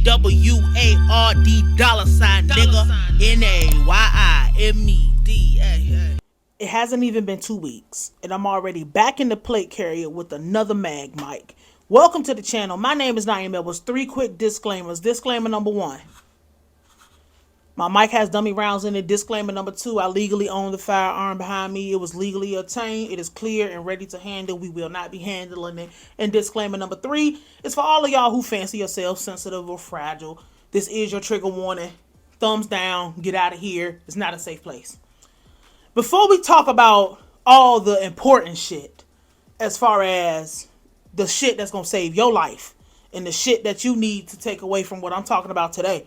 WARD dollar sign, nigga. NAYIMED. It hasn't even been 2 weeks, and I'm already back in the plate carrier with another mag mic. Welcome to the channel. My name is Nayim. There was 3 quick disclaimers. Disclaimer number 1. My mic has dummy rounds in it. Disclaimer number 2. I legally own the firearm behind me. It was legally obtained. It is clear and ready to handle. We will not be handling it. And disclaimer number 3 is for all of y'all who fancy yourself sensitive or fragile. This is your trigger warning. Thumbs down. Get out of here. It's not a safe place. Before we talk about all the important shit, as far as the shit that's going to save your life and the shit that you need to take away from what I'm talking about today,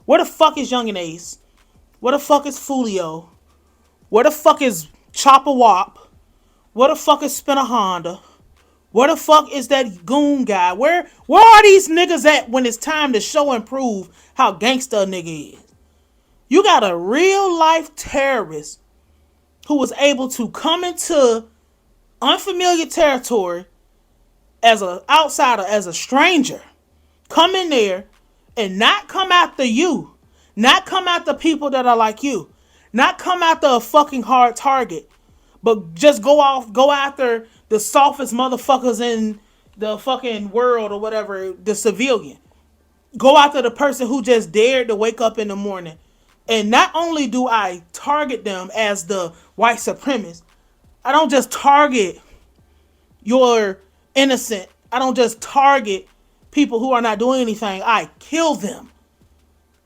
where the fuck is Yungeen Ace? Where the fuck is Foolio? Where the fuck is Chopper Wop? Where the fuck is Spinner Honda? Where the fuck is that goon guy? Where are these niggas at when it's time to show and prove how gangsta a nigga is? You got a real life terrorist who was able to come into unfamiliar territory as an outsider, as a stranger, come in there and not come after you, not come after people that are like you, not come after a fucking hard target, but just go after the softest motherfuckers in the fucking world or whatever, the civilian. Go after the person who just dared to wake up in the morning. And not only do I target them as the white supremacist, I don't just target your innocent. I don't just target people who are not doing anything. I kill them.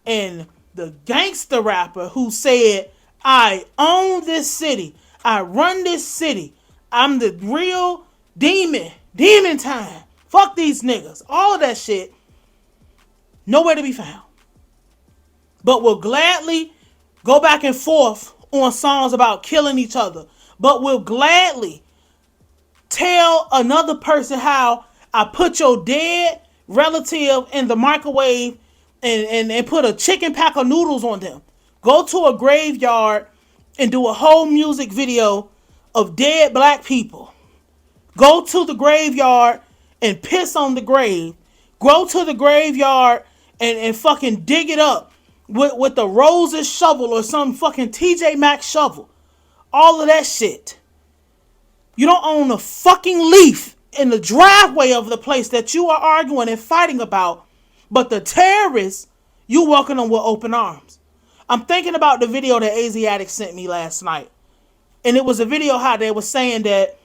And the gangster rapper who said, I own this city. I run this city. I'm the real demon. Demon time. Fuck these niggas. All of that shit. Nowhere to be found. But will gladly go back and forth on songs about killing each other. But will gladly tell another person how I put your dead relative in the microwave and put a chicken pack of noodles on them. Go to a graveyard and do a whole music video of dead black people. Go to the graveyard and piss on the grave. Go to the graveyard and fucking dig it up with the Roses shovel or some fucking TJ Maxx shovel. All of that shit. You don't own a fucking leaf in the driveway of the place that you are arguing and fighting about. But the terrorists, you welcome them with open arms. I'm thinking about the video that Asiatic sent me last night. And it was a video how they were saying that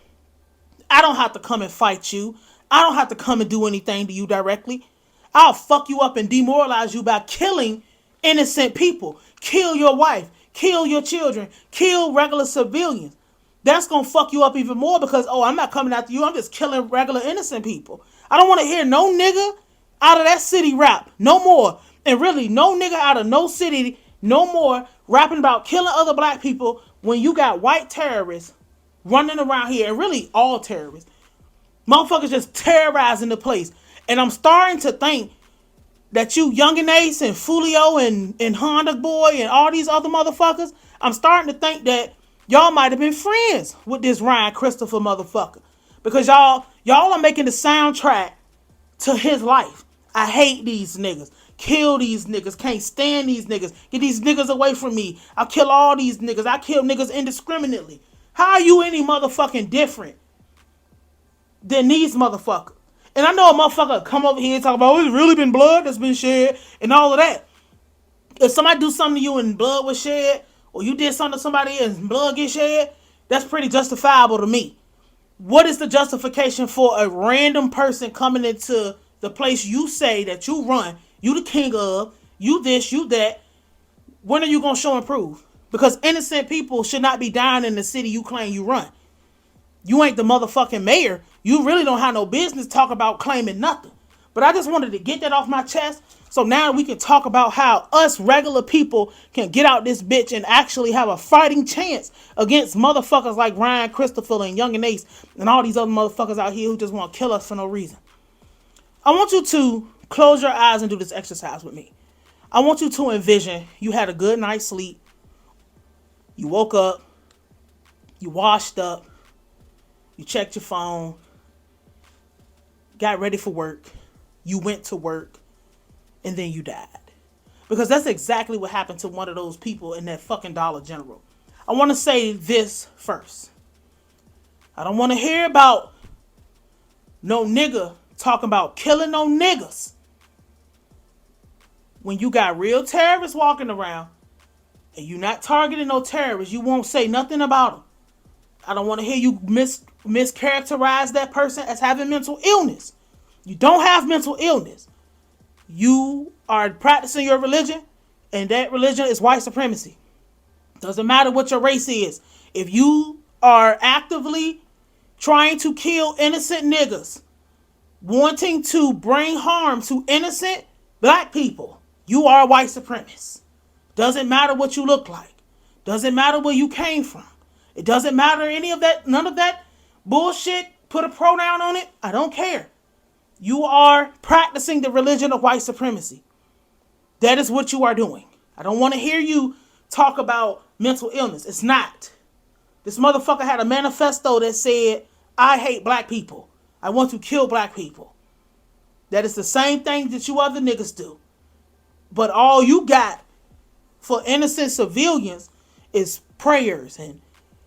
I don't have to come and fight you. I don't have to come and do anything to you directly. I'll fuck you up and demoralize you by killing innocent people. Kill your wife. Kill your children. Kill regular civilians. That's going to fuck you up even more because, oh, I'm not coming after you. I'm just killing regular innocent people. I don't want to hear no nigga out of that city rap. No more. And really, no nigga out of no city no more rapping about killing other black people when you got white terrorists running around here. And really, all terrorists. Motherfuckers just terrorizing the place. And I'm starting to think that you Yungeen Ace and Foolio and Honda Boy and all these other motherfuckers, I'm starting to think that y'all might have been friends with this Ryan Christopher motherfucker. Because y'all are making the soundtrack to his life. I hate these niggas. Kill these niggas. Can't stand these niggas. Get these niggas away from me. I'll kill all these niggas. I kill niggas indiscriminately. How are you any motherfucking different than these motherfuckers? And I know a motherfucker come over here and talk about, oh, it's really been blood that's been shed and all of that. If somebody do something to you and blood was shed, or you did something to somebody and blood get shed, that's pretty justifiable to me. What is the justification for a random person coming into the place you say that you run, you the king of, you this, you that? When are you going to show and prove? Because innocent people should not be dying in the city you claim you run. You ain't the motherfucking mayor. You really don't have no business talk about claiming nothing. But I just wanted to get that off my chest. So now we can talk about how us regular people can get out this bitch and actually have a fighting chance against motherfuckers like Ryan Christopher and Yungeen Ace and all these other motherfuckers out here who just want to kill us for no reason. I want you to close your eyes and do this exercise with me. I want you to envision you had a good night's sleep. You woke up. You washed up. You checked your phone, got ready for work, you went to work, and then you died. Because that's exactly what happened to one of those people in that fucking Dollar General. I want to say this first. I don't want to hear about no nigga talking about killing no niggas when you got real terrorists walking around and you not targeting no terrorists. You won't say nothing about them. I don't want to hear you mischaracterize that person as having mental illness. You don't have mental illness. You are practicing your religion, and that religion is white supremacy. Doesn't matter what your race is. If you are actively trying to kill innocent niggas, wanting to bring harm to innocent black people, you are a white supremacist. Doesn't matter what you look like. Doesn't matter where you came from. It doesn't matter any of that, none of that bullshit. Put a pronoun on it. I don't care. You are practicing the religion of white supremacy. That is what you are doing. I don't want to hear you talk about mental illness. It's not. This motherfucker had a manifesto that said, I hate black people. I want to kill black people. That is the same thing that you other niggas do. But all you got for innocent civilians is prayers and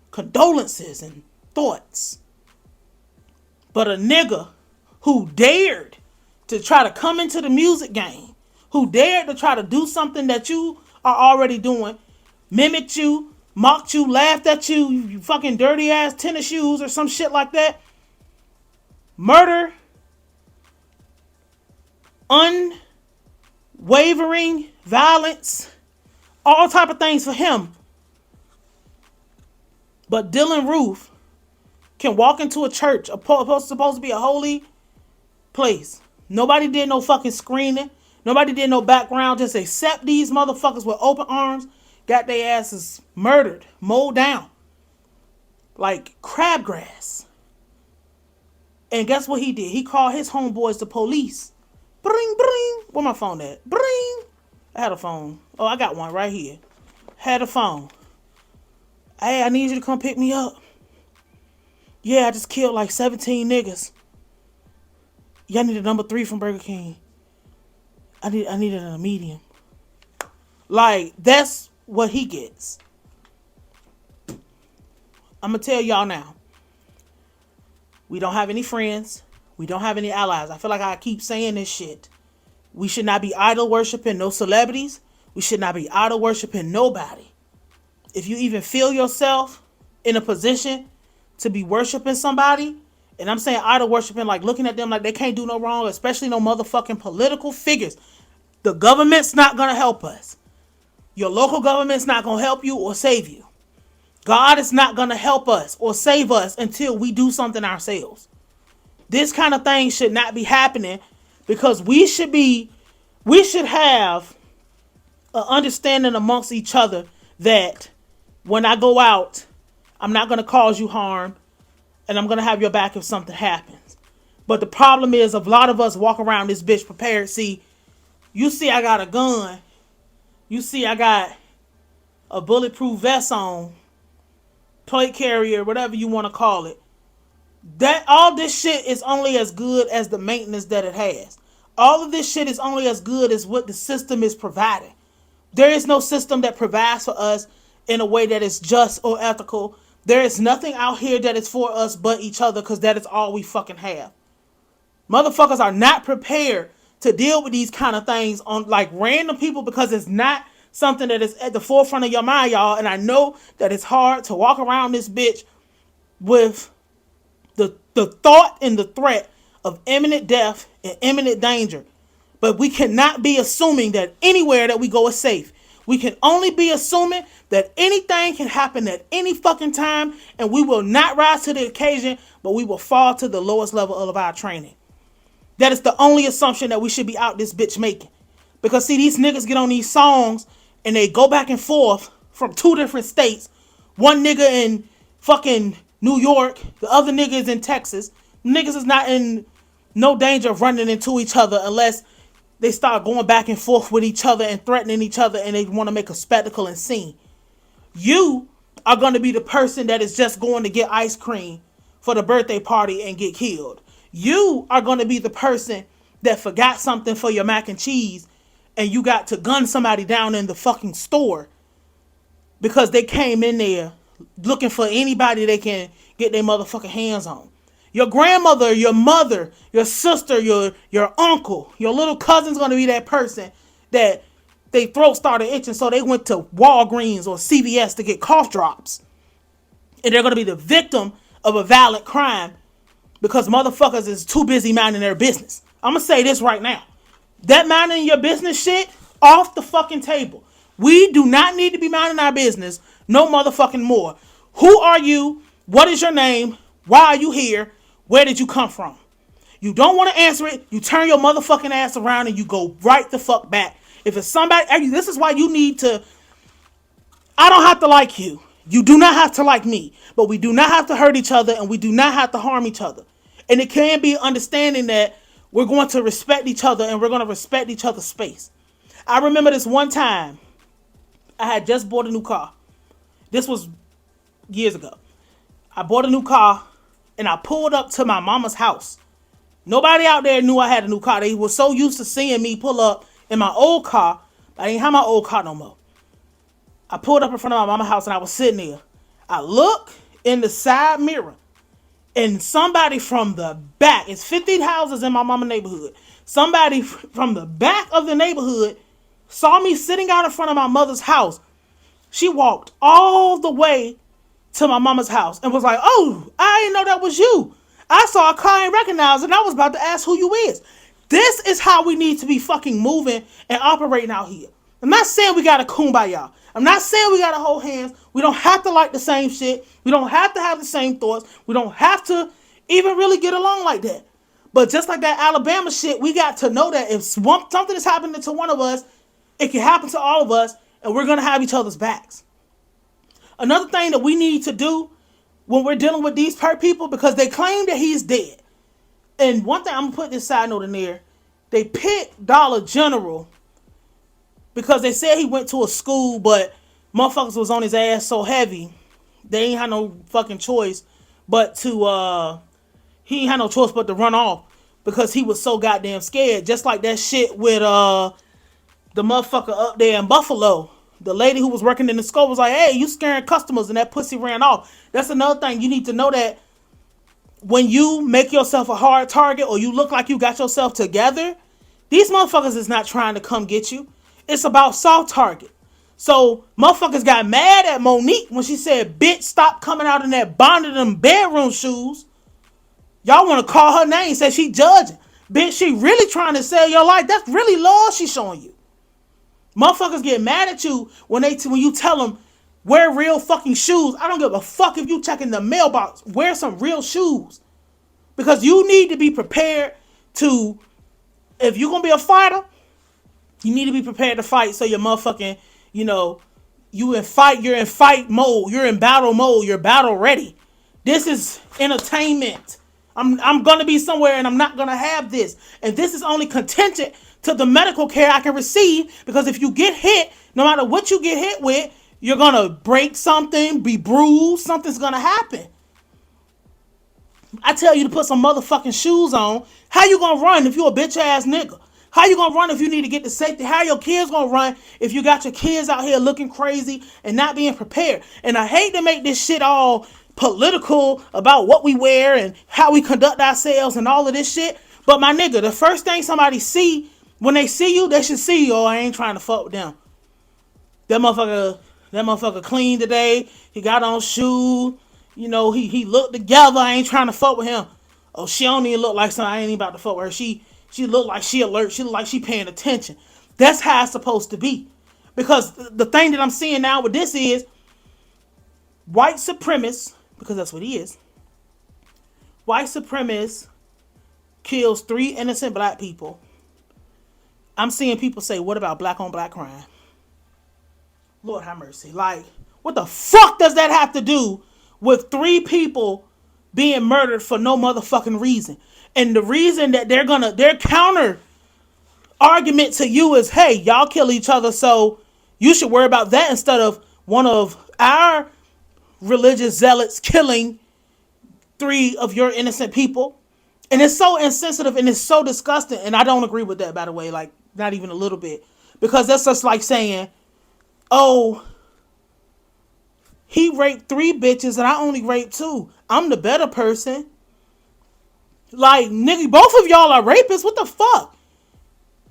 condolences and thoughts. But a nigga who dared to try to come into the music game, who dared to try to do something that you are already doing, mimicked you, mocked you, laughed at you, you fucking dirty ass tennis shoes or some shit like that. Murder, unwavering violence, all type of things for him. But Dylan Roof can walk into a church, supposed to be a holy place. Nobody did no fucking screening. Nobody did no background. Just accept these motherfuckers with open arms. Got their asses murdered, mowed down like crabgrass. And guess what he did? He called his homeboys the police. Bring, bring. Where my phone at? Bring. I had a phone. Oh, I got one right here. Had a phone. Hey, I need you to come pick me up. Yeah, I just killed like 17 niggas. Y'all need a number 3 from Burger King. I needed a medium. Like, that's what he gets. I'm going to tell y'all now. We don't have any friends. We don't have any allies. I feel like I keep saying this shit. We should not be idol worshiping no celebrities. We should not be idol worshiping nobody. If you even feel yourself in a position to be worshiping somebody, and I'm saying idol worshiping, like looking at them like they can't do no wrong, especially no motherfucking political figures. The government's not going to help us. Your local government's not going to help you or save you. God is not going to help us or save us until we do something ourselves. This kind of thing should not be happening because we should have an understanding amongst each other that when I go out, I'm not going to cause you harm and I'm going to have your back if something happens. But the problem is a lot of us walk around this bitch prepared. See, you see I got a gun. You see I got a bulletproof vest on, plate carrier, whatever you want to call it. That all this shit is only as good as the maintenance that it has. All of this shit is only as good as what the system is providing. There is no system that provides for us in a way that is just or ethical. There is nothing out here that is for us but each other because that is all we fucking have. Motherfuckers are not prepared to deal with these kind of things on like random people because it's not something that is at the forefront of your mind, y'all. And I know that it's hard to walk around this bitch with the thought and the threat of imminent death and imminent danger. But we cannot be assuming that anywhere that we go is safe. We can only be assuming that anything can happen at any fucking time and we will not rise to the occasion, but we will fall to the lowest level of our training. That is the only assumption that we should be out this bitch making. Because see, these niggas get on these songs and they go back and forth from 2 different states. One nigga in fucking New York, the other nigga is in Texas. Niggas is not in no danger of running into each other unless they start going back and forth with each other and threatening each other and they want to make a spectacle and scene. You are going to be the person that is just going to get ice cream for the birthday party and get killed. You are going to be the person that forgot something for your mac and cheese and you got to gun somebody down in the fucking store because they came in there looking for anybody they can get their motherfucking hands on. Your grandmother, your mother, your sister, your uncle, your little cousin's gonna be that person that their throat started itching, so they went to Walgreens or CVS to get cough drops. And they're gonna be the victim of a violent crime because motherfuckers is too busy minding their business. I'm gonna say this right now. That minding your business shit, off the fucking table. We do not need to be minding our business no motherfucking more. Who are you? What is your name? Why are you here? Where did you come from? You don't want to answer it. You turn your motherfucking ass around and you go right the fuck back. If it's somebody, this is why you need to, I don't have to like you. You do not have to like me. But we do not have to hurt each other and we do not have to harm each other. And it can be understanding that we're going to respect each other and we're going to respect each other's space. I remember this one time, I had just bought a new car. This was years ago. I bought a new car and I pulled up to my mama's house. Nobody out there knew I had a new car. They were so used to seeing me pull up in my old car. I didn't have my old car no more. I pulled up in front of my mama's house and I was sitting there. I look in the side mirror and somebody from the back, it's 50 houses in my mama's neighborhood. Somebody from the back of the neighborhood saw me sitting out in front of my mother's house. She walked all the way to my mama's house and was like, oh, I didn't know that was you. I saw a car I ain't recognized and I was about to ask who you is. This is how we need to be fucking moving and operating out here. I'm not saying we got to kumbaya. I'm not saying we got to hold hands. We don't have to like the same shit. We don't have to have the same thoughts. We don't have to even really get along like that. But just like that Alabama shit, we got to know that if something is happening to one of us, it can happen to all of us, and we're going to have each other's backs. Another thing that we need to do when we're dealing with these people, because they claim that he's dead. And one thing, I'm going to put this side note in there. They picked Dollar General because they said he went to a school, but motherfuckers was on his ass so heavy, they ain't had no fucking choice but to, he ain't had no choice but to run off because he was so goddamn scared. Just like that shit with, the motherfucker up there in Buffalo. The lady who was working in the store was like, hey, you scaring customers, and that pussy ran off. That's another thing. You need to know that when you make yourself a hard target or you look like you got yourself together, these motherfuckers is not trying to come get you. It's about soft target. So motherfuckers got mad at Monique when she said, bitch, stop coming out in that bonded them bedroom shoes. Y'all want to call her name, say she judging. Bitch, she really trying to sell your life. That's really love she's showing you. Motherfuckers get mad at you when you tell them wear real fucking shoes. I don't give a fuck if you checking the mailbox. Wear some real shoes. Because you need to be prepared to, if you're going to be a fighter, you need to be prepared to fight so your motherfucking, you're in fight mode. You're in battle mode. You're battle ready. This is entertainment. I'm going to be somewhere and I'm not going to have this. And this is only contingent to the medical care I can receive, because if you get hit, no matter what you get hit with, you're going to break something, be bruised, something's going to happen. I tell you to put some motherfucking shoes on. How you going to run if you a bitch ass nigga? How you going to run if you need to get to safety? How your kids going to run if you got your kids out here looking crazy and not being prepared? And I hate to make this shit all political about what we wear and how we conduct ourselves and all of this shit. But my nigga, the first thing somebody see when they see you, they should see, oh, I ain't trying to fuck with them. That motherfucker clean today. He got on shoes. He looked together. I ain't trying to fuck with him. Oh, she don't even look like something. I ain't even about to fuck with her. She look like she alert. She look like she paying attention. That's how it's supposed to be. Because the thing that I'm seeing now with this is white supremacists, because that's what he is. White supremacist kills 3 innocent black people. I'm seeing people say, what about black on black crime? Lord have mercy. Like, what the fuck does that have to do with 3 people being murdered for no motherfucking reason? And the reason that their counter argument to you is, hey, y'all kill each other, so you should worry about that instead of one of our religious zealots killing 3 of your innocent people. And it's so insensitive and it's so disgusting. And I don't agree with that, by the way, like, not even a little bit. Because that's just like saying, oh, he raped 3 bitches and I only raped 2. I'm the better person. Like, nigga, both of y'all are rapists. What the fuck?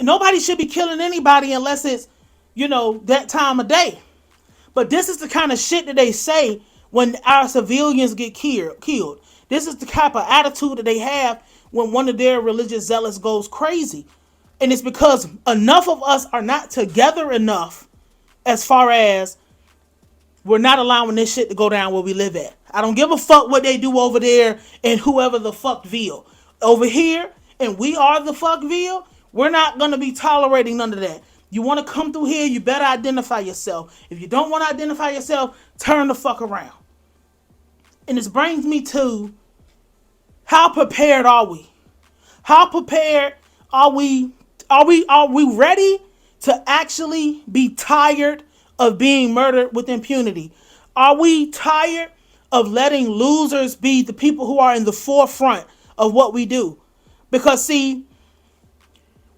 Nobody should be killing anybody unless it's, that time of day. But this is the kind of shit that they say when our civilians get killed. This is the type of attitude that they have when one of their religious zealots goes crazy. And it's because enough of us are not together enough as far as we're not allowing this shit to go down where we live at. I don't give a fuck what they do over there in whoever the fuckville. Over here, and we are the fuckville, we're not going to be tolerating none of that. You want to come through here, you better identify yourself. If you don't want to identify yourself, turn the fuck around. And this brings me to, how prepared are we? How prepared are we? Are we ready to actually be tired of being murdered with impunity? Are we tired of letting losers be the people who are in the forefront of what we do? Because see,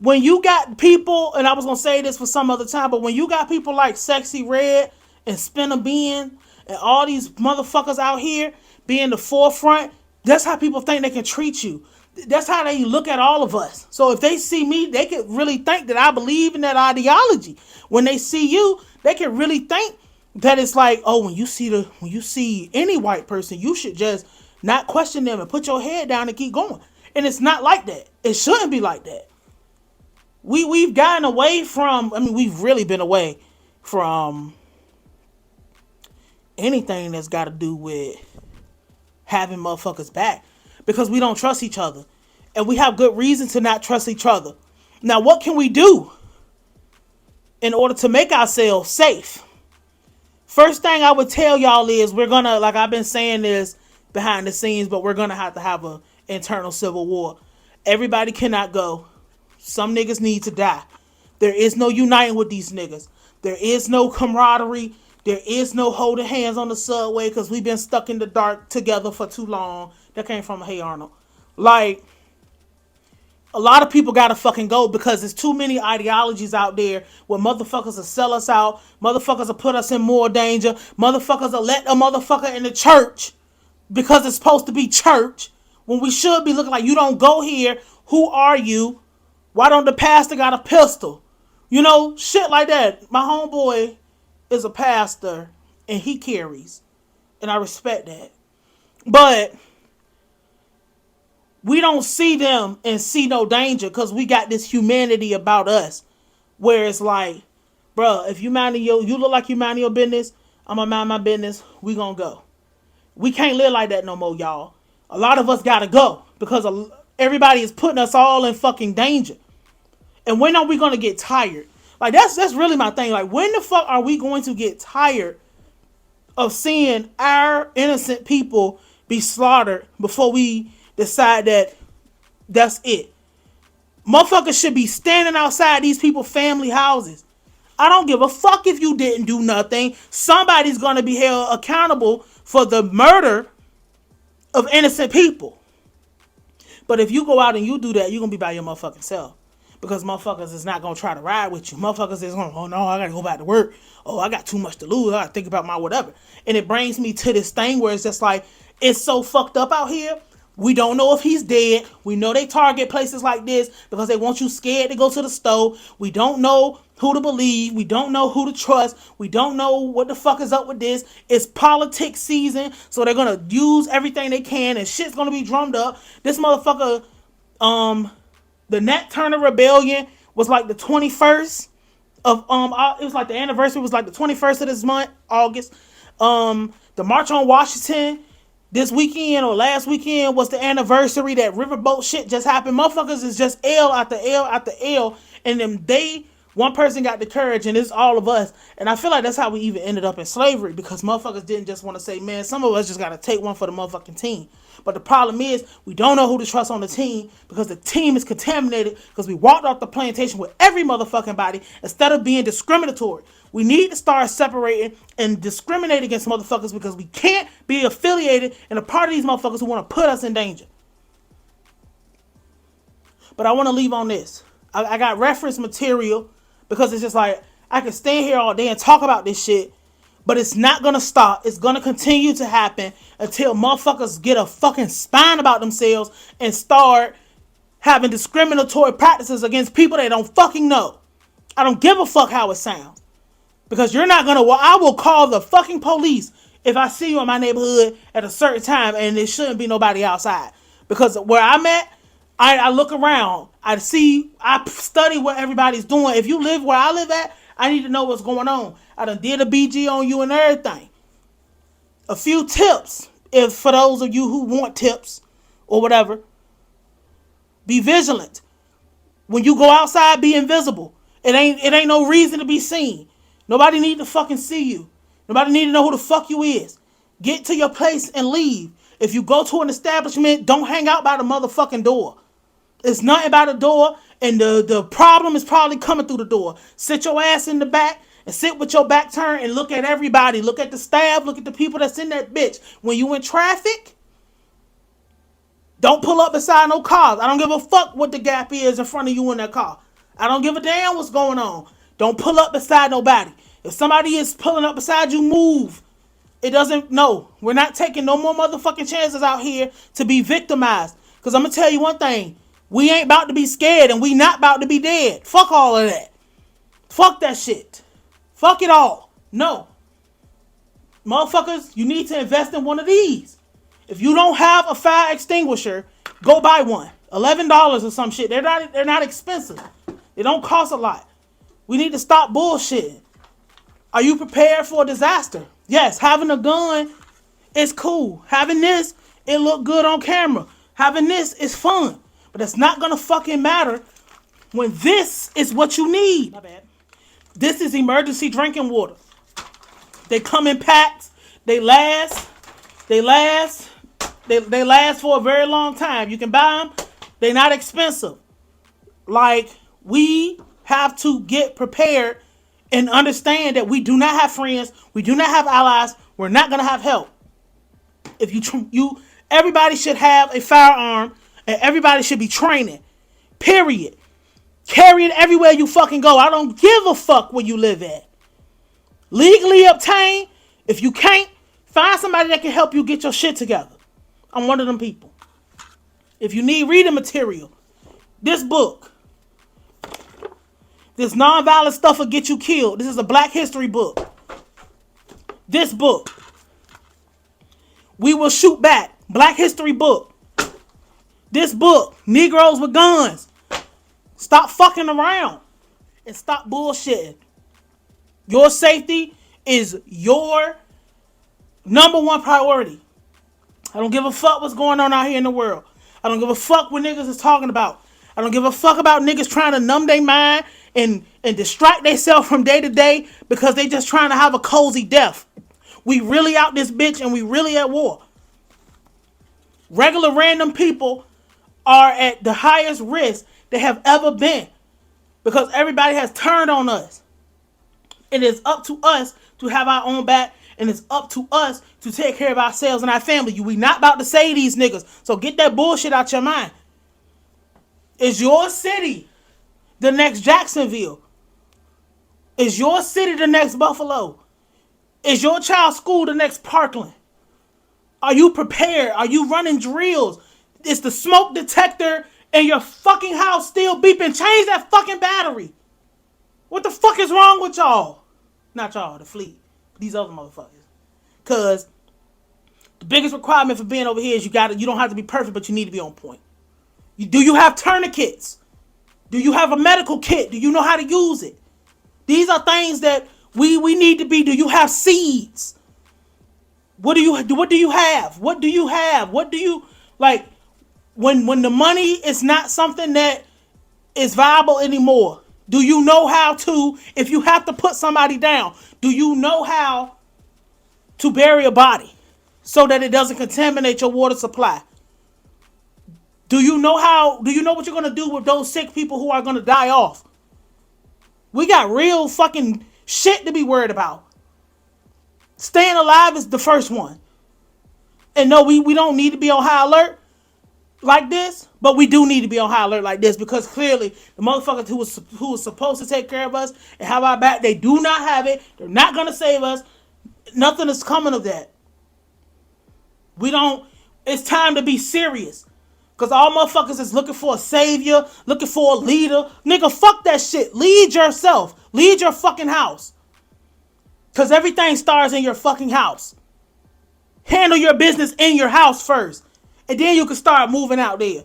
when you got people, and I was going to say this for some other time, but when you got people like Sexy Red and Spinner Bean and all these motherfuckers out here being the forefront, that's how people think they can treat you. That's how they look at all of us. So if they see me, they could really think that I believe in that ideology. When they see you, they can really think that it's like, oh, when you see any white person, you should just not question them and put your head down and keep going. And it's not like that. It shouldn't be like that. We've gotten away from, we've really been away from anything that's got to do with having motherfuckers back, because we don't trust each other. And we have good reason to not trust each other. Now, what can we do in order to make ourselves safe? First thing I would tell y'all is we're going to, like I've been saying this behind the scenes, but we're going to have an internal civil war. Everybody cannot go. Some niggas need to die. There is no uniting with these niggas. There is no camaraderie. There is no holding hands on the subway because we've been stuck in the dark together for too long. That came from Hey Arnold. Like, a lot of people gotta fucking go because there's too many ideologies out there where motherfuckers will sell us out, motherfuckers will put us in more danger, motherfuckers will let a motherfucker in the church because it's supposed to be church when we should be looking like, you don't go here. Who are you? Why don't the pastor got a pistol? Shit like that. My homeboy is a pastor and he carries, and I respect that. But we don't see them and see no danger because we got this humanity about us where it's like, bruh, if you look like you minding your business, I'm gonna mind my business, we gonna go. We can't live like that no more, y'all. A lot of us gotta go because everybody is putting us all in fucking danger. And when are we gonna get tired? Like, that's really my thing. Like, when the fuck are we going to get tired of seeing our innocent people be slaughtered before we decide that that's it? Motherfuckers should be standing outside these people's family houses. I don't give a fuck if you didn't do nothing. Somebody's going to be held accountable for the murder of innocent people. But if you go out and you do that, you're going to be by your motherfucking self. Because motherfuckers is not going to try to ride with you. Motherfuckers is going, oh no, I got to go back to work. Oh, I got too much to lose. I got to think about my whatever. And it brings me to this thing where it's just like, it's so fucked up out here. We don't know if he's dead. We know they target places like this because they want you scared to go to the store. We don't know who to believe. We don't know who to trust. We don't know what the fuck is up with this. It's politics season, so they're going to use everything they can and shit's going to be drummed up. This motherfucker, the Nat Turner Rebellion was like the 21st of, it was like the anniversary was like the 21st of this month, August. The March on Washington this weekend or last weekend was the anniversary. That riverboat shit just happened. Motherfuckers is just L after L after L. And then one person got the courage, and it's all of us. And I feel like that's how we even ended up in slavery, because motherfuckers didn't just want to say, man, some of us just got to take one for the motherfucking team. But the problem is, we don't know who to trust on the team because the team is contaminated because we walked off the plantation with every motherfucking body instead of being discriminatory. We need to start separating and discriminating against motherfuckers because we can't be affiliated and a part of these motherfuckers who want to put us in danger. But I want to leave on this. I got reference material Because it's just like, I can stand here all day and talk about this shit, but it's not gonna stop. It's gonna continue to happen until motherfuckers get a fucking spine about themselves and start having discriminatory practices against people they don't fucking know. I don't give a fuck how it sounds. Because you're not gonna, well, I will call the fucking police if I see you in my neighborhood at a certain time and there shouldn't be nobody outside. Because where I'm at, I look around, I study what everybody's doing. If you live where I live at, I need to know what's going on. I done did a BG on you and everything. A few tips, if for those of you who want tips or whatever, be vigilant. When you go outside, be invisible. It ain't no reason to be seen. Nobody need to fucking see you. Nobody need to know who the fuck you is. Get to your place and leave. If you go to an establishment, don't hang out by the motherfucking door. It's nothing by the door, and the problem is probably coming through the door. Sit your ass in the back and sit with your back turned and look at everybody. Look at the staff. Look at the people that's in that bitch. When you in traffic, don't pull up beside no cars. I don't give a fuck what the gap is in front of you in that car. I don't give a damn what's going on. Don't pull up beside nobody. If somebody is pulling up beside you, move. It doesn't, no. We're not taking no more motherfucking chances out here to be victimized. Because I'm going to tell you one thing. We ain't about to be scared and we not about to be dead. Fuck all of that. Fuck that shit. Fuck it all. No. Motherfuckers, you need to invest in one of these. If you don't have a fire extinguisher, go buy one. $11 or some shit. They're not expensive. They don't cost a lot. We need to stop bullshitting. Are you prepared for a disaster? Yes, having a gun is cool. Having this, it look good on camera. Having this is fun. But it's not going to fucking matter when this is what you need. My bad. This is emergency drinking water. They come in packs. They last for a very long time. You can buy them. They're not expensive. Like, we have to get prepared and understand that we do not have friends. We do not have allies. We're not going to have help. If everybody should have a firearm and everybody should be training. Period. Carry it everywhere you fucking go. I don't give a fuck where you live at. Legally obtained. If you can't, find somebody that can help you get your shit together. I'm one of them people. If you need reading material, this book, this nonviolent stuff will get you killed. This is a Black History book. This book, We Will Shoot Back, Black History book. This book, Negroes with Guns. Stop fucking around and stop bullshitting. Your safety is your number one priority. I don't give a fuck what's going on out here in the world. I don't give a fuck what niggas is talking about. I don't give a fuck about niggas trying to numb their mind and distract themselves from day to day because they just trying to have a cozy death. We really out this bitch and we really at war. Regular random people are at the highest risk they have ever been because everybody has turned on us. It is up to us to have our own back, and it's up to us to take care of ourselves and our family. We not about to save these niggas, so get that bullshit out your mind. Is your city the next Jacksonville? Is your city the next Buffalo? Is your child's school the next Parkland? Are you prepared? Are you running drills? Is the smoke detector in your fucking house still beeping? Change that fucking battery. What the fuck is wrong with y'all? Not y'all, the fleet. These other motherfuckers. Because the biggest requirement for being over here is you don't have to be perfect, but you need to be on point. Do you have tourniquets? Do you have a medical kit? Do you know how to use it? These are things that we need to be. Do you have seeds? What do you have? What do you have? What do you like when the money is not something that is viable anymore? Do you know how to, if you have to put somebody down, do you know how to bury a body so that it doesn't contaminate your water supply? Do you know what you're going to do with those sick people who are going to die off? We got real fucking shit to be worried about. Staying alive is the first one. And no, we don't need to be on high alert. like this, but we do need to be on high alert like this because clearly the motherfuckers who was supposed to take care of us and have our back, they do not have it. They're not gonna save us. Nothing is coming of that. We don't. It's time to be serious. Because all motherfuckers is looking for a savior, looking for a leader. Nigga, fuck that shit. Lead yourself. Lead your fucking house. Because everything starts in your fucking house. Handle your business in your house first. And then you can start moving out there.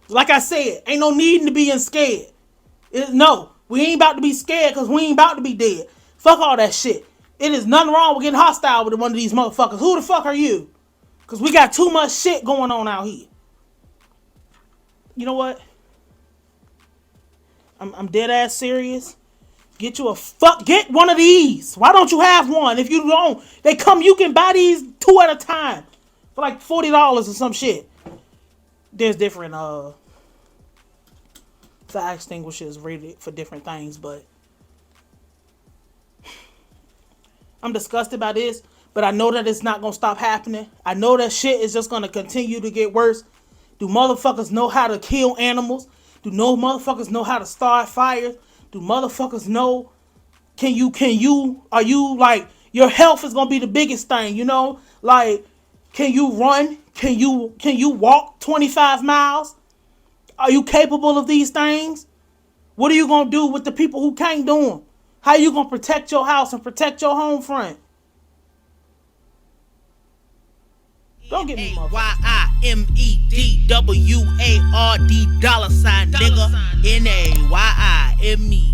Like I said, ain't no needing to be scared. No, we ain't about to be scared because we ain't about to be dead. Fuck all that shit. It is nothing wrong with getting hostile with one of these motherfuckers. Who the fuck are you? Because we got too much shit going on out here. You know what? I'm dead ass serious. Get one of these. Why don't you have one? If you don't, you can buy these 2 at a time for like $40 or some shit. There's different fire extinguishers rated for different things, but I'm disgusted by this, but I know that it's not gonna stop happening. I know that shit is just gonna continue to get worse. Do motherfuckers know how to kill animals? Do no motherfuckers know how to start fires? Do motherfuckers know? Are you like, your health is gonna be the biggest thing, you know? Like, can you run? Can you walk 25 miles? Are you capable of these things? What are you gonna do with the people who can't do them? How you gonna protect your house and protect your home front? Don't get me motherfucker. YIMEDWARD $, nigga. NAYIMED.